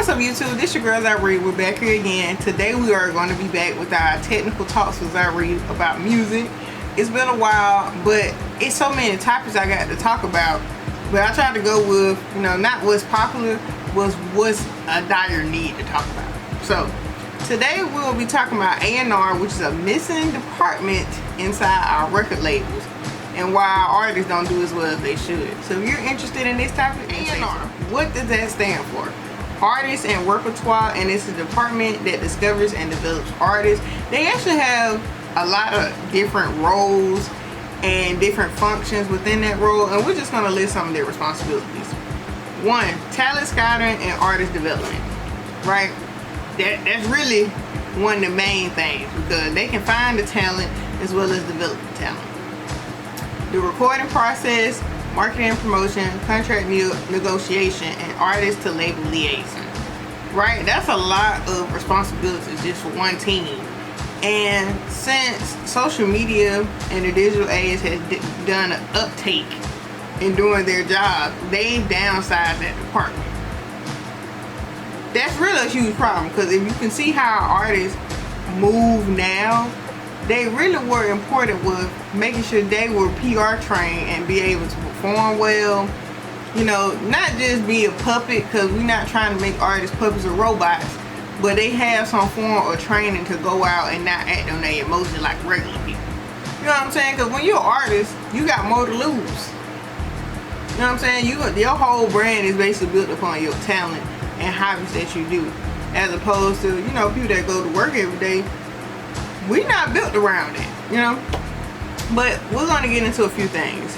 What's up YouTube? This your girl Zari. We're back here again. Today we are going to be back with our technical talks with Zari about music. It's been a while, but it's so many topics I got to talk about. But I tried to go with, not what's popular, was what's a dire need to talk about. So today we will be talking about A&R, which is a missing department inside our record labels, and why our artists don't do as well as they should. So if you're interested in this topic, A&R, what does that stand for? Artists and repertoire, and it's a department that discovers and develops artists. They actually have a lot of different roles and different functions within that role, and we're just going to list some of their responsibilities. 1, talent scouting and artist development, right? That's really one of the main things, because they can find the talent as well as develop the talent. The recording process, marketing and promotion, contract negotiation, and artist to label liaison. Right? That's a lot of responsibilities just for one team. And since social media and the digital age has done an uptake in doing their job, they downsized that department. That's really a huge problem, because if you can see how artists move now, they really were important with making sure they were PR trained and be able to perform well. Not just be a puppet, because we're not trying to make artists puppets or robots, but they have some form of training to go out and not act on their emotions like regular people. You know what I'm saying? Because when you're an artist, you got more to lose. You know what I'm saying? Your whole brand is basically built upon your talent and hobbies that you do, as opposed to, people that go to work every day. We're not built around it, But we're going to get into a few things.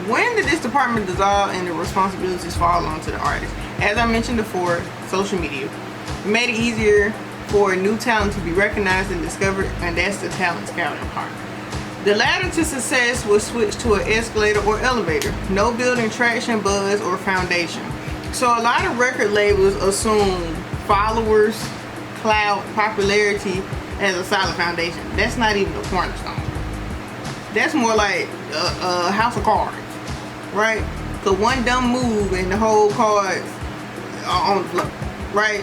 When did this department dissolve and the responsibilities fall onto the artist? As I mentioned before, social media. It made it easier for new talent to be recognized and discovered, and that's the talent scouting part. The ladder to success was switched to an escalator or elevator. No building traction, buzz, or foundation. So a lot of record labels assume followers, clout, popularity as a solid foundation. That's not even a cornerstone. That's more like a house of cards, right? So one dumb move and the whole cards are on the floor, right?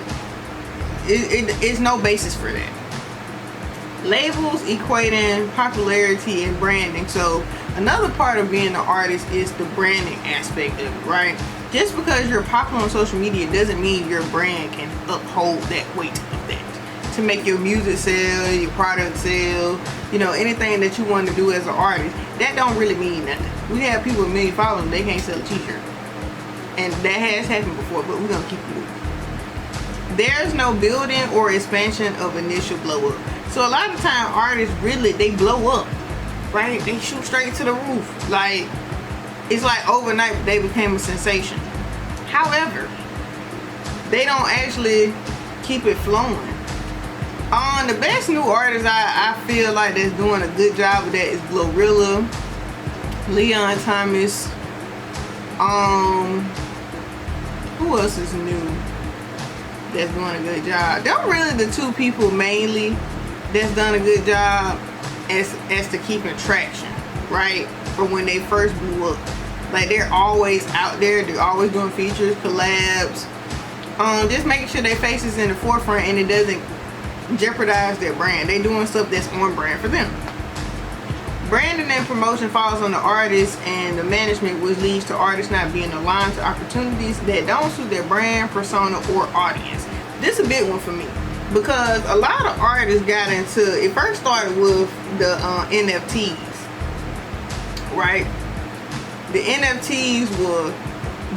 It's no basis for that. Labels equating popularity and branding. So another part of being an artist is the branding aspect of it, right? Just because you're popular on social media doesn't mean your brand can uphold that weight of that. To make your music sell, your product sell, anything that you want to do as an artist, that don't really mean nothing. We have people with a million followers, they can't sell a t-shirt. And that has happened before, but we're going to keep moving. There's no building or expansion of initial blow up. So a lot of time artists really, they blow up, right? They shoot straight to the roof. It's like overnight they became a sensation. However, they don't actually keep it flowing. The best new artist I feel like that's doing a good job of that is Glorilla, Leon Thomas. Who else is new that's doing a good job? They're really the two people mainly that's done a good job as to keeping traction, right? From when they first blew up. Like, they're always out there. They're always doing features, collabs. Just making sure their face is in the forefront and it doesn't jeopardize their brand. They doing stuff that's on brand for them. Branding and promotion falls on the artist and the management, which leads to artists not being aligned to opportunities that don't suit their brand, persona, or audience. This is a big one for me, because a lot of artists got into it. First started with the NFTs, right? The NFTs were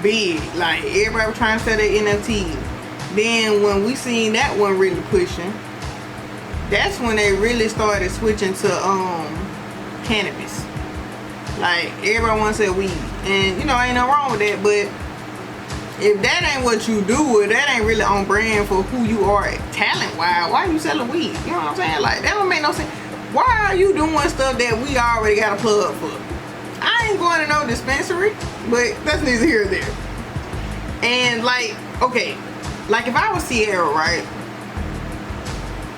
big. Like, everybody was trying to sell their NFTs. Then when we seen that one really pushing, that's when they really started switching to cannabis. Like, everybody wants to sell weed, and ain't nothing wrong with that, but if that ain't what you do, or that ain't really on brand for who you are talent wise, why are you selling weed? You know what I'm saying? Like, that don't make no sense. Why are you doing stuff that we already got a plug for? I ain't going to no dispensary, but that's neither here nor there. And okay, if I was Sierra, right,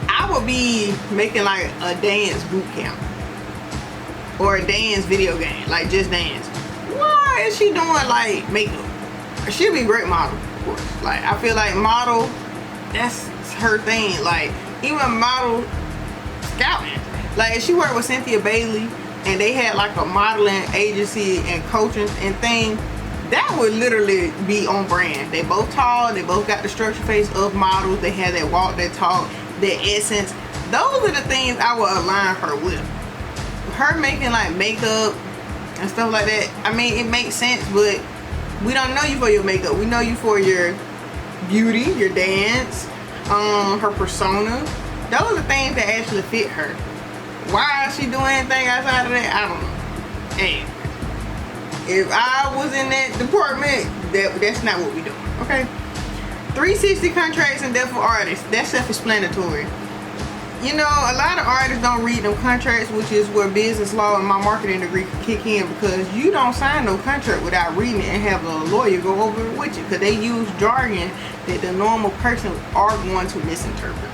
I would be making like a dance boot camp or a dance video game, like Just Dance. Why is she doing like makeup? She'd be a great model, of course. Like, I feel like model that's her thing. Like, even model scouting. Like, she worked with Cynthia Bailey, and they had like a modeling agency and coaching and thing. That would literally be on brand. They both tall, they both got the structure face of models, they had that walk, that talk, that essence. Those are the things I would align her with. Her making like makeup and stuff like that, I mean, it makes sense, but we don't know you for your makeup. We know you for your beauty, your dance, her persona. Those are things that actually fit her. Why is she doing anything outside of that? I don't know. Hey, if I was in that department, that's not what we doing, okay? 360 contracts and debt for artists. That's self-explanatory. You know, a lot of artists don't read them contracts, which is where business law and my marketing degree can kick in, because you don't sign no contract without reading it and have a lawyer go over it with you, because they use jargon that the normal person are going to misinterpret.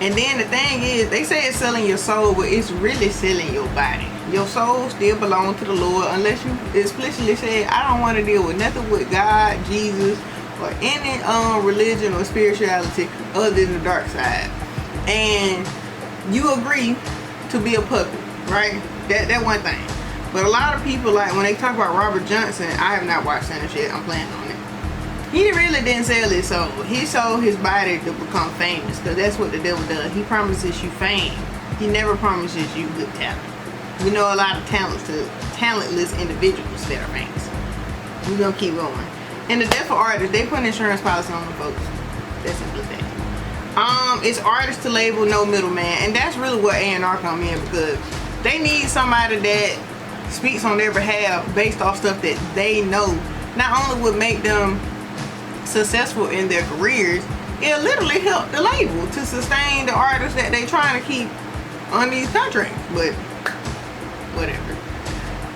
And then the thing is, they say it's selling your soul, but it's really selling your body. Your soul still belongs to the Lord, unless you explicitly say, I don't want to deal with nothing with God, Jesus, or any religion or spirituality other than the dark side. And you agree to be a puppet, right? That one thing. But a lot of people, like when they talk about Robert Johnson, I have not watched that shit. I'm planning on it. He really didn't sell his soul. He sold his body to become famous, because that's what the devil does. He promises you fame. He never promises you good talent. We know a lot of talentless individuals that are famous. We're gonna keep going. And the debt for artists, they put an insurance policy on them folks. That's simple as that. It's artist to label, no middleman, and that's really what A&R come in, because they need somebody that speaks on their behalf based off stuff that they know not only would make them successful in their careers, it'll literally help the label to sustain the artists that they trying to keep on these contracts. But whatever.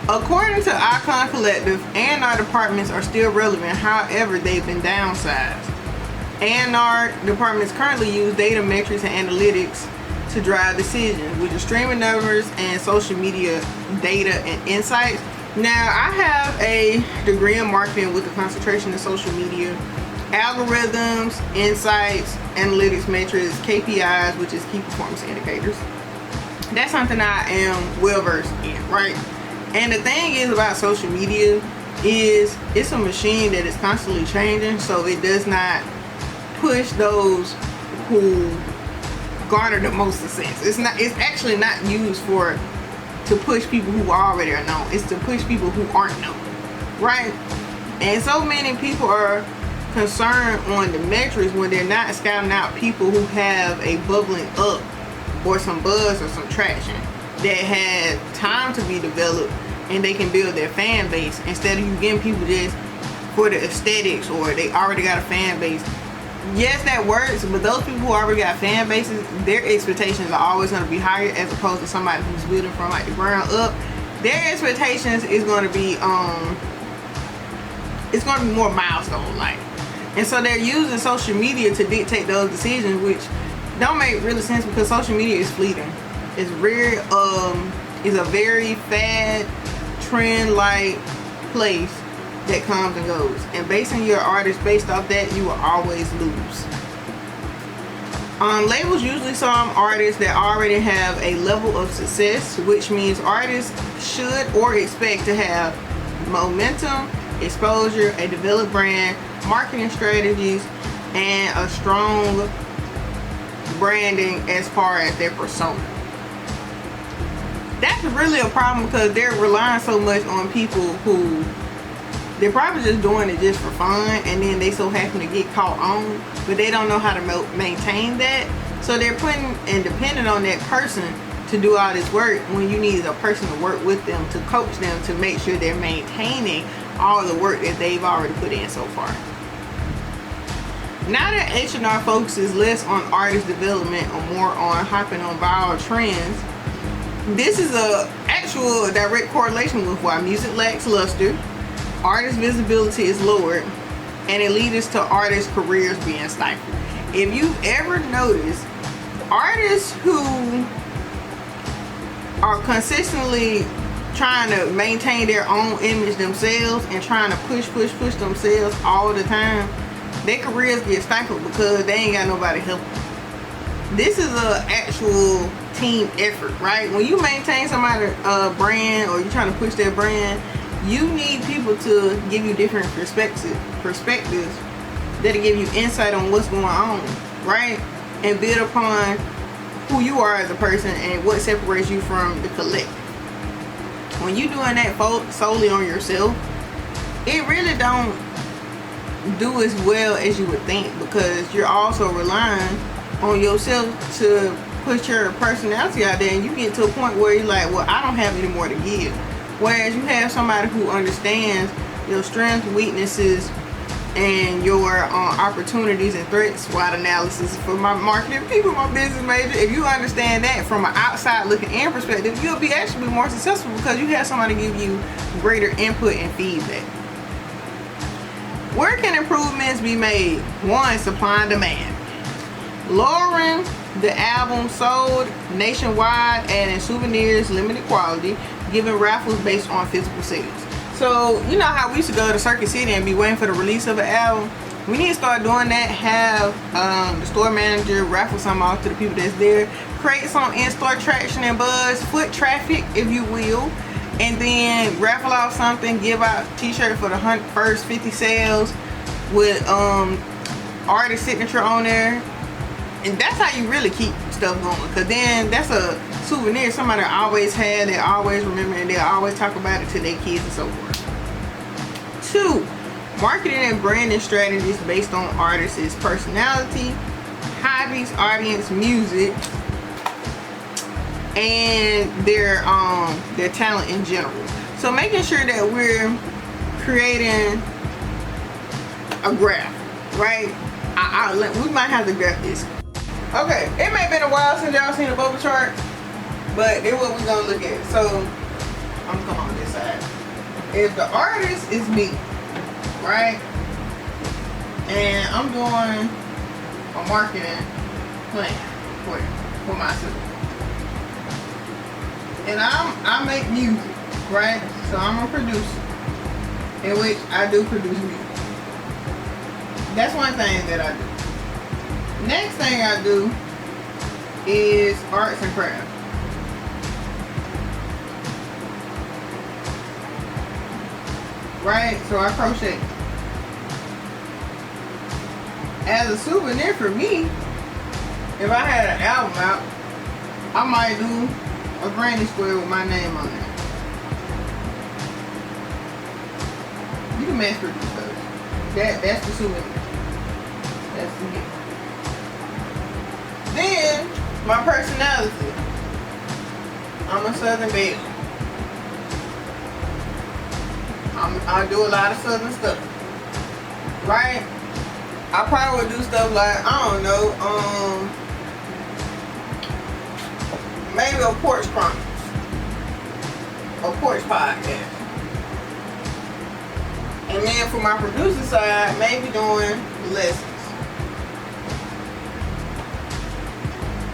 According to Icon Collective, A&R departments are still relevant, however they've been downsized. A&R departments currently use data metrics and analytics to drive decisions, with the streaming numbers and social media data and insights. Now, I have a degree in marketing with a concentration in social media, algorithms, insights, analytics metrics, KPIs, which is key performance indicators. That's something I am well versed in, right? And the thing is about social media is it's a machine that is constantly changing, so it does not push those who garner the most success. It's actually not used to push people who already are known. It's to push people who aren't known, right? And so many people are concerned on the metrics when they're not scouting out people who have a bubbling up or some buzz or some traction that had time to be developed, and they can build their fan base, instead of you getting people just for the aesthetics or they already got a fan base. Yes, that works, but those people who already got fan bases, their expectations are always going to be higher, as opposed to somebody who's building from like the ground up. Their expectations is going to be it's going to be more milestone like, and so they're using social media to dictate those decisions, which don't make really sense, because social media is fleeting. It's very it's a very fad trend like place that comes and goes, and basing your artist based off that, you will always lose. Labels usually sign artists that already have a level of success, which means artists should or expect to have momentum, exposure, a developed brand, marketing strategies, and a strong branding as far as their persona. That's really a problem, because they're relying so much on people who they're probably just doing it just for fun, and then they so happen to get caught on, but they don't know how to maintain that. So they're putting and depending on that person to do all this work, when you need a person to work with them, to coach them, to make sure they're maintaining all the work that they've already put in so far. Now that H&R focuses less on artist development or more on hopping on viral trends, this is a actual direct correlation with why music lacks luster, artist visibility is lowered, and it leads to artists' careers being stifled. If you've ever noticed, artists who are consistently trying to maintain their own image themselves and trying to push themselves all the time, their careers get stifled because they ain't got nobody helping. This is a actual team effort, right? When you maintain somebody's brand, or you're trying to push their brand, you need people to give you different perspectives that'll give you insight on what's going on, right? And build upon who you are as a person and what separates you from the collective. When you're doing that solely on yourself, it really don't do as well as you would think, because you're also relying on yourself to put your personality out there, and you get to a point where you're like, well, I don't have any more to give. Whereas you have somebody who understands your strengths, weaknesses, and your opportunities and threats. SWOT analysis for my marketing people, my business major. If you understand that from an outside looking in perspective, you'll be actually more successful because you have somebody give you greater input and feedback. Where can improvements be made? 1, supply and demand. Lowering the album sold nationwide, adding souvenirs, limited quality, giving raffles based on physical sales. So, you know how we used to go to Circuit City and be waiting for the release of an album? We need to start doing that. Have the store manager raffle something off to the people that's there. Create some in-store traction and buzz, foot traffic, if you will. And then raffle off something, give out t-shirt for the first 50 sales with artist signature on there. And that's how you really keep stuff going, because then that's a souvenir somebody always had, they always remember, and they always talk about it to their kids and so forth. 2, marketing and branding strategies based on artists' personality, hobbies, audience, music, and their talent in general. So making sure that we're creating a graph, right? We might have to graph this. Okay, it may have been a while since y'all seen the bubble chart, but this is what we're gonna look at. So I'm gonna come on this side. If the artist is me, right, and I'm doing a marketing plan for myself, and I make music, right? So I'm a producer, in which I do produce music. That's one thing that I do. Next thing I do is arts and crafts. Right? So I crochet. As a souvenir for me, if I had an album out, I might do a granny square with my name on it. You can mass produce those. That's the souvenir. That's the gift. Then, my personality. I'm a Southern belle. I do a lot of Southern stuff. Right? I probably would do stuff like, I don't know, maybe a porch chronicles. A porch podcast. And then for my producer side, maybe doing lessons.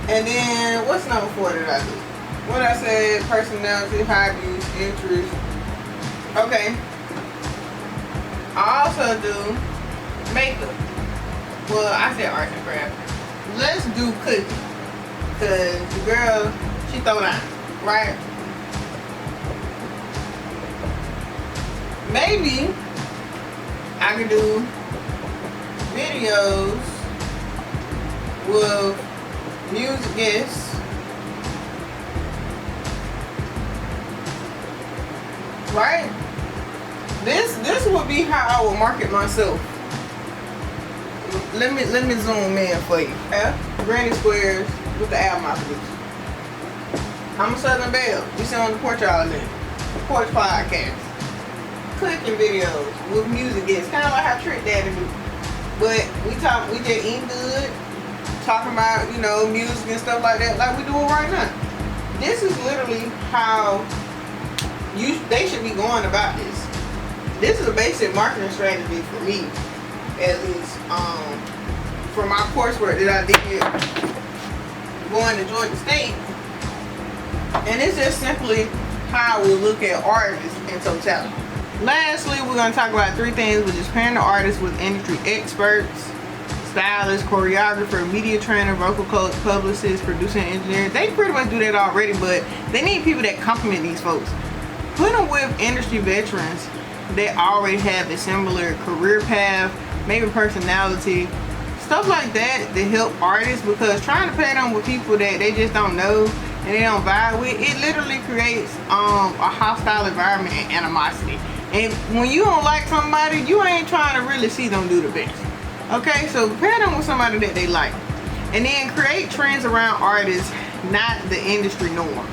And then, what's number 4 that I do? What I said, personality, hobbies, interests. Okay. I also do makeup. Well, I said arts and crafts. Let's do cooking. Because the girl, she throw down, right? Maybe I could do videos with music guests, right? This would be how I would market myself. Let me zoom in for you. Granny squares with the album I produce. I'm a Southern belle. We sit on the porch all day. Porch podcast. Cooking videos with music guests, kind of like how Trick Daddy do. But we just eat good. Talking about, you know, music and stuff like that, like we doing right now. This is literally how they should be going about this. This is a basic marketing strategy for me, at least. For my coursework that I did going to Georgia State, and it's just simply how we look at artists in totality. Lastly, we're going to talk about 3 things, which is pairing the artist with industry experts, stylist, choreographer, media trainer, vocal coach, publicist, producer, engineer. They pretty much do that already, but they need people that complement these folks. Put them with industry veterans that already have a similar career path, maybe personality, stuff like that help artists, because trying to pair them with people that they just don't know and they don't vibe with, it literally creates a hostile environment and animosity. And when you don't like somebody, you ain't trying to really see them do the best. Okay, so pair them with somebody that they like. And then create trends around artists, not the industry norm.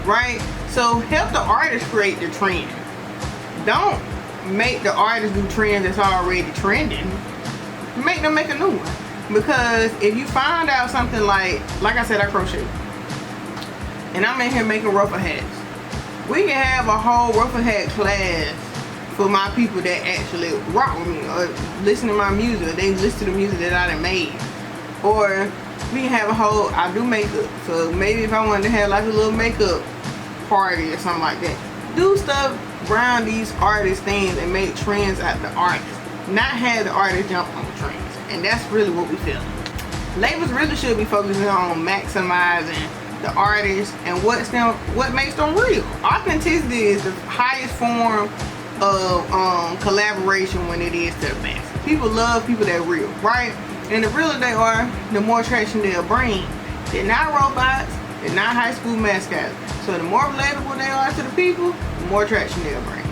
Right? So help the artist create the trend. Don't make the artist do trends that's already trending. Make them make a new one. Because if you find out something like I said, I crochet. And I'm in here making ruffle hats. We can have a whole ruffle hat class for my people that actually rock with me or listen to my music, or they listen to the music that I done made. Or we can have a whole, I do makeup, so maybe if I wanted to have like a little makeup party or something like that, do stuff around these artist things and make trends out the artists, not have the artists jump on the trends. And that's really what we feel. Labels really should be focusing on maximizing the artists and what makes them real. Authenticity is the highest form of collaboration when it is to the mass. People love people that are real, right? And the realer they are, the more traction they'll bring. They're not robots, they're not high school mascots. So the more relatable they are to the people, the more traction they'll bring.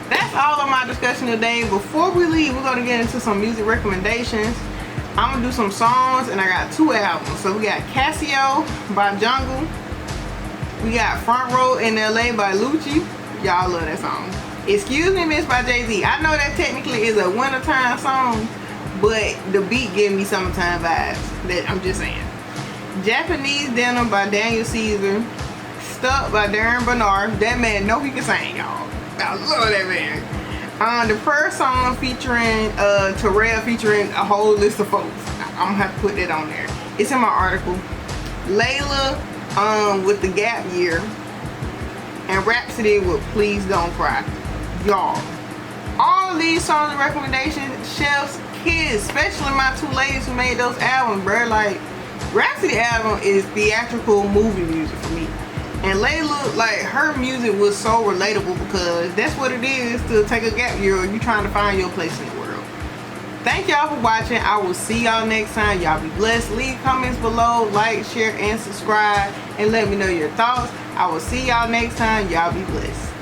That's all of my discussion today. Before we leave, we're gonna get into some music recommendations. I'm gonna do some songs, and I got 2 albums. So we got Casio by Jungle. We got Front Row in LA by Lucci. Y'all love that song. Excuse Me Miss by Jay-Z. I know that technically is a wintertime song, but the beat gives me summertime vibes. That I'm just saying. Japanese Denim by Daniel Caesar. Stuck by Darren Bernard. That man know he can sing, y'all. I love that man. The first song featuring Terrell, featuring a whole list of folks. I'm gonna have to put that on there. It's in my article. Layla with The Gap Year, and Rhapsody with Please Don't Cry. Y'all, all of these songs and recommendations, chefs, kids, especially my 2 ladies who made those albums, bro. Like, Rhapsody album is theatrical movie music for me. And Layla, like, her music was so relatable because that's what it is to take a gap year, or you trying to find your place in the world. Thank y'all for watching. I will see y'all next time. Y'all be blessed. Leave comments below, like, share, and subscribe, and let me know your thoughts. I will see y'all next time. Y'all be blessed.